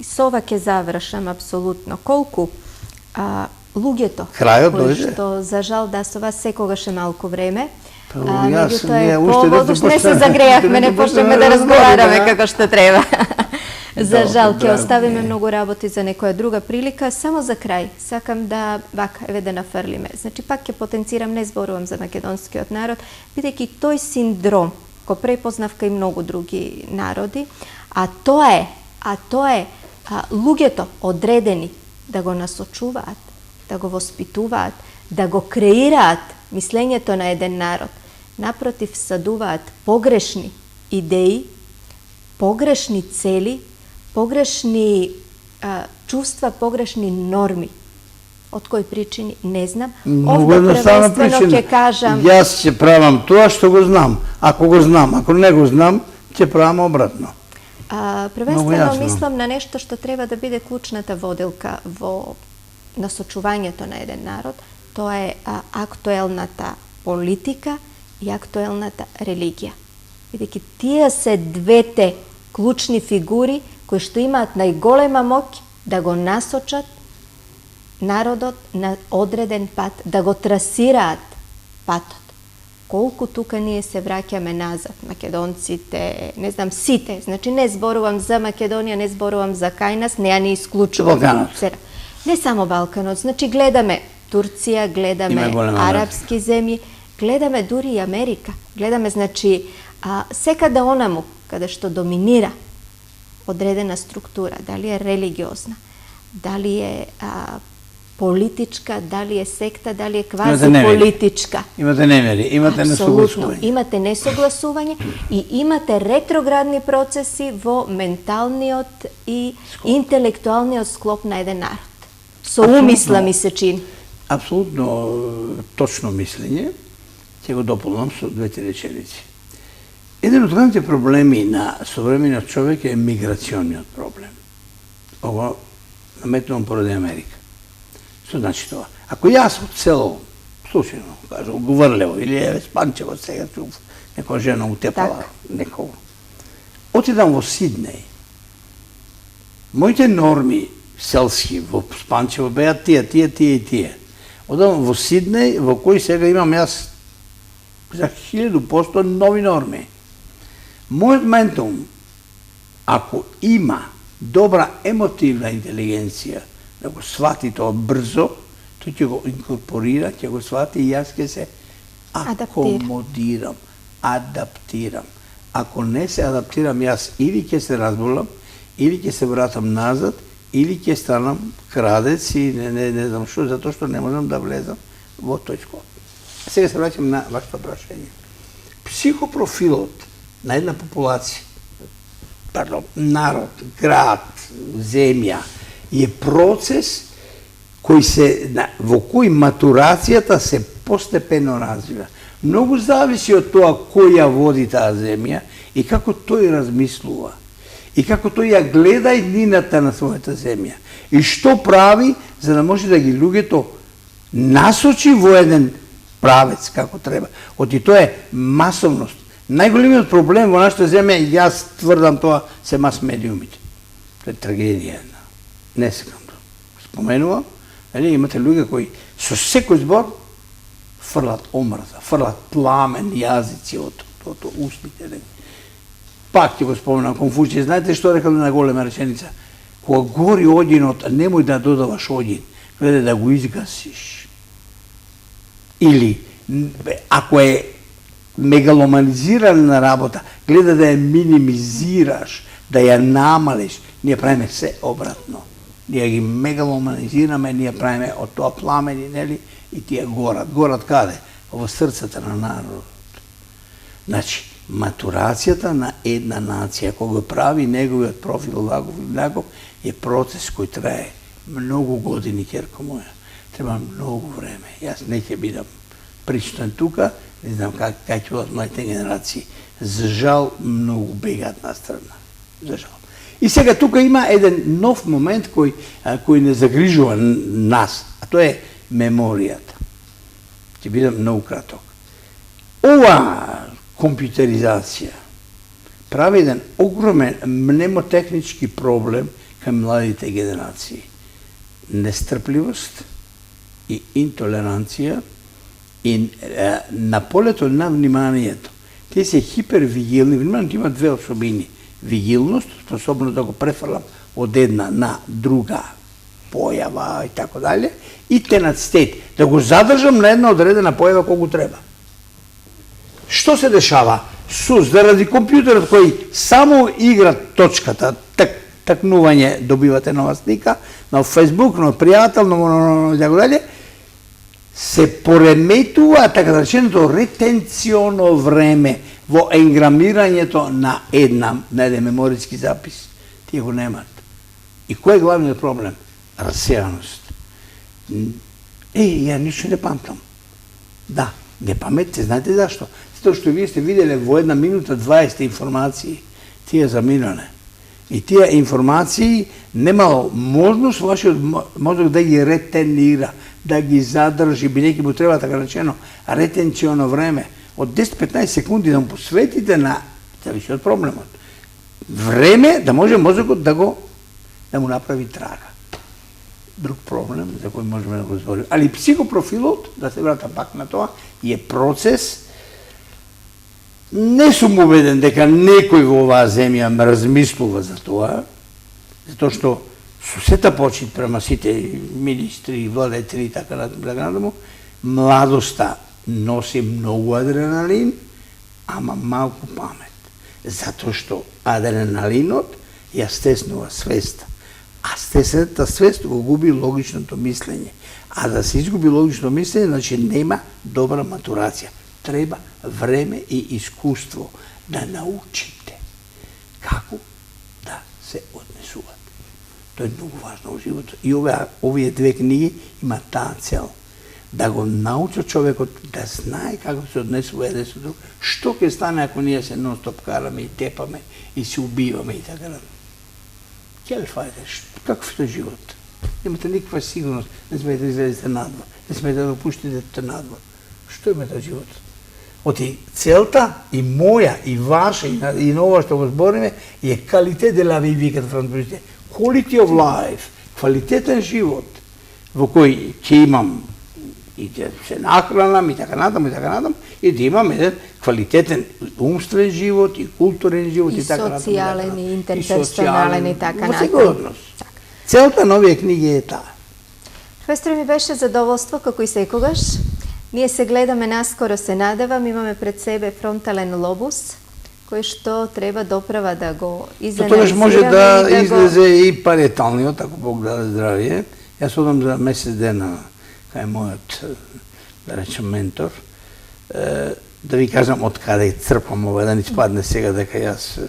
со ова ќе завршам апсолутно. Колку луѓето кои што за жал да со вас секогаш е малку време, меѓутоа е повод, уште не се загрејавме, не почнеме да разговараме како што треба. За жал, ќе оставиме многу работи за некоја друга прилика. Само за крај, сакам да, вака, еве да нафрлиме. Значи, пак ќе потенцирам, не зборувам за македонскиот народ, бидејќи тој синдром, го препознав кај многу други народи, а тоа е луѓето одредени да го насочуваат, да го воспитуваат, да го креираат мислењето на еден народ. Напротив, садуваат погрешни идеи, погрешни цели, погрешни чувства, погрешни норми. Од кои причини не знам. Многу едноставна причина. Ќе кажам, јас ќе правам тоа што го знам. Ако го знам, ако не го знам, ќе правам обратно. Првенствено мислам на нешто што треба да биде клучната водилка во насочувањето на еден народ. Тоа е актуелната политика и актуелната религија. Бидејќи тие се двете клучни фигури кои што имаат најголема моќ да го насочат народот на одреден пат, да го трасираат патот. Колку тука ние се враќаме назад, македонците, не знам, сите, значи не зборувам за Македонија, не зборувам за кај нас, не ја не исклучувам. Балканот. Не само Балканот, значи гледаме Турција, гледаме арапски земји, гледаме дури и Америка, гледаме, значи, секаде онаму, каде што доминира одредена структура, дали е религиозна, дали е политичка, дали е секта, дали е квазиполитичка. Имате немери, имате несогласување. Имате несогласување и имате ретроградни процеси во менталниот и интелектуалниот склоп на еден народ. Со умисла ми се чини. Апсолутно точно мислење. Ќе го дополнам со двете реченици. Еден од главните проблеми на современиот човек е миграционниот проблем. Ова наметнувам поради Америка. Што значи тоа? Ако јас од село, случајно, кажу, Гуврлево или Спанчево, сега чув некоја жена утепала некого, отидам во Сиднеј, моите норми селски во Спанчево беа тие и тие. Одам во Сиднеј, во кој сега имам јас за 1000% нови норми. Мојот ментум, ако има добра емотивна интелигенција, да го свати тоа брзо, тој ќе го инкорпорира, ќе го свати и јас ќе се акомодирам, адаптирам. Ако не се адаптирам, јас или ќе се разболам, или ќе се вратам назад, или ќе станам крадец и не знам што, затоа што не можам да влезам во тој склоп. Сега се враќам на вашето прашање. Психопрофилот на една популација, народ, град, земја, е процес во кој матурацијата се постепено развива. Многу зависи од тоа кој ја води таа земја и како тој размислува. И како тој ја гледа иднината на својата земја. И што прави за да може да ги луѓето насочи во еден правец како треба. Оти тоа е масовност. Најголемиот проблем во нашата земја, јас тврдам тоа, се мас-медиумите. Тоа е трагедија една. Не секам да споменувам, имате луѓе кои со секој збор фрлат омрза, фрлат пламен јазици од устните. Пак ќе го споменам Конфуција, знаете што рекал на голема реченица? Кога гори оѓинот, немој да додаваш оѓин, гледај да го изгасиш. Или, ако е мегаломанизирана работа, гледа да ја минимизираш, да ја намалиш, ние правиме се обратно. Ние ги мегаломанизираме, ние правиме од тоа пламени, нели, и тие горат. Горат каде? Во срцата на народот. Значи, матурацијата на една нација, кога го прави неговиот профил ваков или наков, е процес кој трае многу години, ќерко моја. Треба многу време. Јас не ќе бидам присутен тука, не знам кај ќе бидат моите генерации. За жал, многу бегаат на страна. За жал. И сега тука има еден нов момент кој не загрижува нас, а тоа е меморијата. Ќе бидам многу краток. Ова компјутеризација прави еден огромен мнемотехнички проблем към младите генерации. Нестрпливост и интолеранција и на полето на вниманието. Те се хипервигилни. Вниманието има две особини. Вигилност, способност да го префрлам од една на друга појава и така дале, и тенацитет, да го задржам на една одредена појава колку треба. Што се дешава? Заради компјутерот кој само игра точката, такнување, добивате нова слика, на Facebook, на пријател, на така дале, се пореметува така нареченото ретенционо време во енграмирањето на еден мемориски запис. Тие го немат. И кој е главниот проблем? Расеаност. Ја ништо не памтам. Да, не паметте, знаете зашто? Затоа што вие сте виделе во 1 минута 20 информации, тие заминане. И тие информации немало можност вашиот мозок да ги ретенира, да ги задржи, бидејќи му треба така речено ретенционо време од 10-15 секунди да му посветите на, зависи од проблемот, време да може мозокот да му направи трага. Друг проблем за кој можеме да го зборим. Али психопрофилот, да се вратам пак на тоа, е процес. Не сум убеден дека некој во оваа земја размислува за тоа, затоа што со сета почит према сите министри, владетели и така натаму, младоста носи многу адреналин, ама малку памет. Затоа што адреналинот ја стеснува свеста. А стесната свест го губи логичното мислење. А да се изгуби логично мислење, значи нема добра матурација. Треба време и искуство да научите како да се однесувате. Тоа е многу важно во животот. И овие две книги има таа цел. Да го научи човекот да знае како се однесува еден со друг. Што ќе стане ако ние се нон-стоп караме и тепаме и се убиваме и така натаму. Ќе ли фајдеш? Каков е живот? Немате никаква сигурност. Не смете да излезете надвор. Не смете да пуштите детето надвор. Што имате живот? Оти целта и моја, и ваша, и на ова што го збориме, е калитет де ла ви викат французите. Quality of life, квалитетен живот, во кој ќе имам и да се нахранам и така натаму, и да имам еден квалитетен умствен живот и културен живот и така натаму. И социјален, и интерперсонален и така натаму. Сигурност. Целта на овие книги е таа. Професоре, ми беше задоволство, како и секогаш. Ние се гледаме наскоро, се надевам, имаме пред себе фронтален лобус, кој што треба доправа да го изанализираме. Тоа може да излезе и париеталниот, ако Бог даде здравие. Јас одам за месец дена кај мојот, да речем, ментор, да ви кажам од каде црпам ова, да не спадне сега дека јас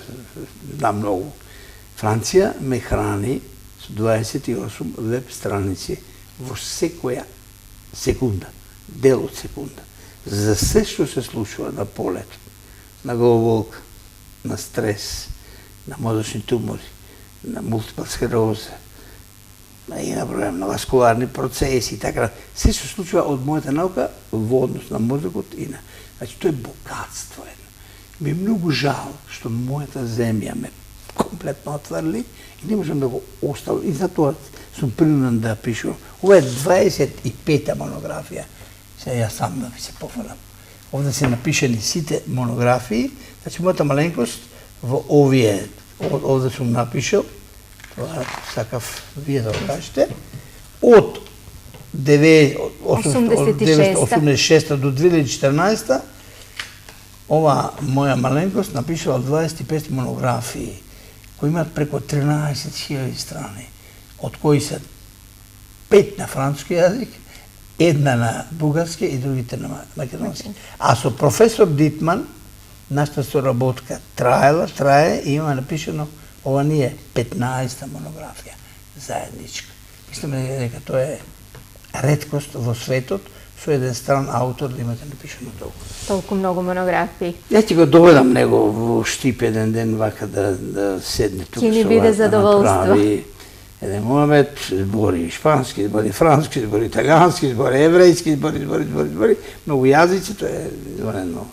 знам многу. Франција ме храни со 28 веб страници во секоја секунда, дел од секунда, за се што се случува на полето, на главоболка, на стрес, на мозочни тумори, на мултипла склероза, на васкуларни процеси и така. Се се случува од мојата наука во однос на мозокот и на... Значи, тоа е богатство едно. Ми е многу жал што мојата земја ме комплетно отврли и не можам да го оставам. И затоа сум принуден да пишувам. Ова е 25-та монографија. Сега јас сам да ви се пофалам. Овде се напишени сите монографии, значи мојата маленкост во овие, овде сум напишал, тоа сакав вие да го кажете, од 1986 до 2014 ова моја маленкост напишала 25 монографии, кои имаат преко 13.000 страни, од кои се 5 на француски јазик, една на бугарски и другите на македонски. А со професор Дитман, нашата соработка трае и има напишено, ова ни е 15-та монографија, заедничка. Мислиме дека тоа е реткост во светот, со еден стран автор да имате напишено толку. Толку многу монографии. Ја ти го доведам него во Штип еден ден вака да седне тука. Ќе ни биде задоволство. Еден момент збори шпански, збори франски, збори италијански, збори еврејски, збори многу јазици, тоа е едно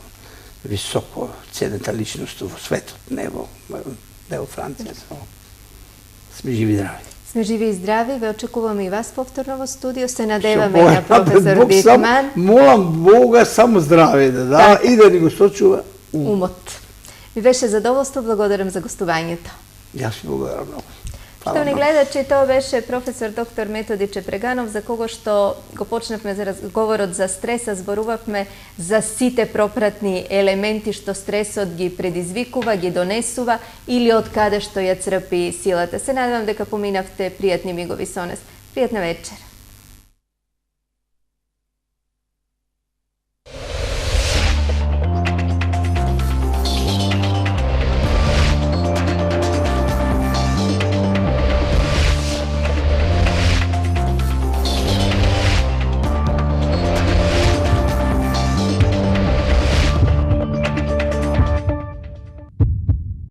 високо ценета личност во светот, не во Франција, Сме живи и здрави. Сме живи и здрави, ве очекуваме и вас повторно во студио. Се надеваме на професор Дитман. Молам Бога само здраве да дава и да ни го сочува умот. Ми беше задоволство, благодарам за гостувањето. Јас ви благодарам многу. Штовни гледачи, тоа беше професор доктор Методи Чепреганов, за кого што го почнавме за разговорот за стреса, зборувавме за сите пропратни елементи што стресот ги предизвикува, ги донесува или од каде што ја црпи силата. Се надевам дека поминавте пријатни мигови со нас. Пријатна вечер.